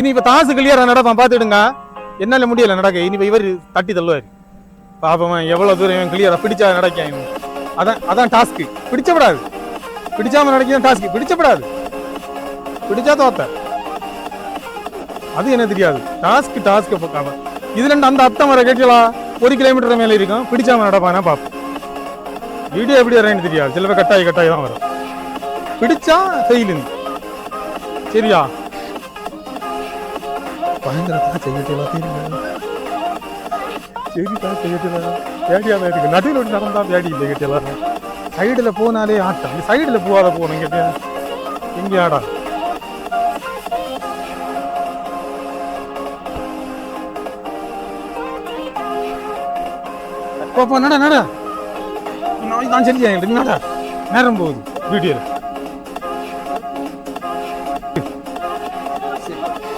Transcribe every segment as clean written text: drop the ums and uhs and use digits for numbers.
இனி இப்ப தாசு கிளியரா நடப்பான் பாத்துடுங்க. என்னால முடியல நடக்க. இனி இவர் தட்டி தள்ளுவாரு. பாப்பமா எவ்வளவு தூரம் இவன் கிளியரா பிடிச்சா நடக்கான். அதான் டாஸ்க். பிடிச்சப்படாது. பிடிச்சாம நடக்க டாஸ்க். பிடிச்சப்படாது. பிடிச்சா தோத்த. அது என்ன தெரியாது. டாஸ்க் போக்காம இதுல அந்த அத்தம் வர கேட்கலாம். 1 கிலோமீட்டர் மேல இருக்கும். பிடிச்சாம நடப்பானா பாப்போம். வீடியோ எப்படி வரேன்னு தெரியாது. சில பேர் கட்டாயி தான் வரும். பிடிச்சா ஃபெயிலுங்க. சரியா? பயங்கரத்தா செய்யலாம். நடுவில் நடந்தா பேடி இல்லை கேட்டலாம். சைடுல போனாலே ஆட்டம். சைடுல போகாத போகணும் கேட்டியா? எங்க ஆடா? நட நான் செஞ்சேன். நட நேரம் போகுது வீடியோல.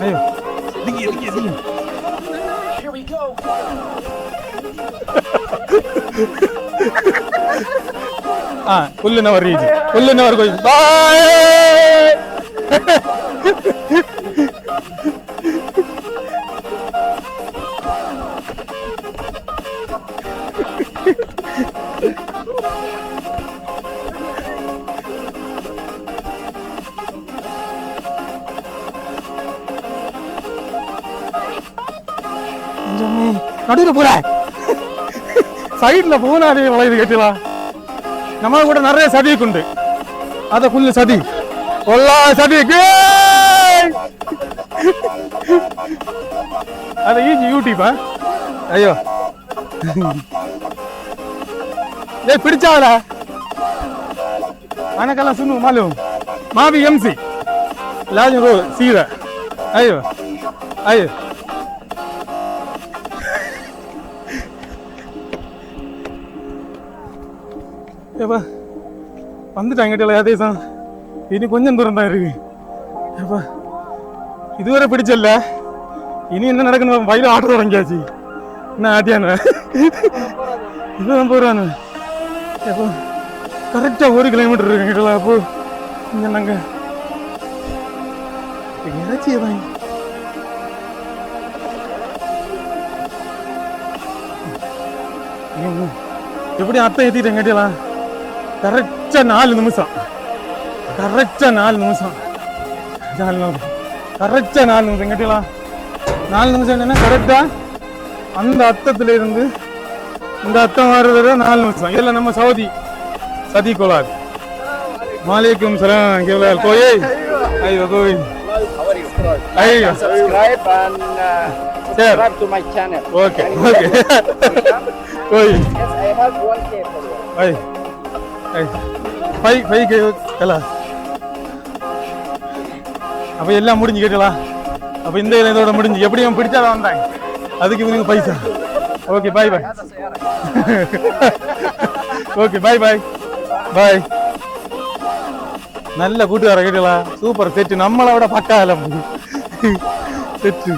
ஐயோ ಹುಲ್ಲಿನವರ್ ರೀತಿ ಹುಲ್ಲಿನವರ್ நடுவில் போற சைட்ல போனாலே வளையுது கேட்டலா. நம்ம கூட நிறைய சதி உண்டு. அத புல்லு சதி கொல்லா சதி அத ஈஜி யூடியூபா. ஐயோ பிடிச்சாவல அனக்கெல்லாம் சுண்ணு மாலும் மாவி எம்சி லாஜம் ரோ சீர. ஐயோ ஐயோ ஏப்பா வந்துட்டாங்கிட்ட ஏதேசம். இனி கொஞ்சம் தூரம் தான் இருக்கு. ஏப்பா இதுவரை பிடிச்சல. இனி என்ன நடக்கணும்? வயல ஆட்ட தொடங்கியாச்சு. என்ன ஆட்டியானு இதுதான் போறானு. ஏப்பா கரெக்டா 1 கிலோமீட்டர் இருக்குங்களா? அப்போ இங்க நாங்க ஏதாச்சும் எப்படி அத்தை ஏத்திட்டேன் கேட்டலாம். கரெக்டா 4 நிமிஷம். கரெக்டா 4 நிமிஷம் கேட்டலாம். 4 நிமிஷம் என்னன்னா கரெக்டா அந்த அத்தத்துல இருந்து இந்த அத்தம் வர்றது 4 நிமிஷம். இதெல்லாம் நம்ம சதி கோலார். வாலேக்கும் சலாம். கேவலால் கோயே ஐயோ கோய் ஐயோ subscribe and subscribe to my channel. Okay. Koi Yes, I have 1K followers. அப்ப எல்லாம் முடிஞ்சு கேட்டலாம். அப்ப இந்த இதோட முடிஞ்சு எப்படி அவன் பிடிச்சாதான் வந்தாங்க. அதுக்கு இவனுக்கு பைசா. ஓகே பாய் பாய். ஓகே பாய் பாய் பாய். நல்ல கூட்டுக்கார கேட்டலாம். Super set. நம்மளை விட பக்கா இல்லை செட்டு.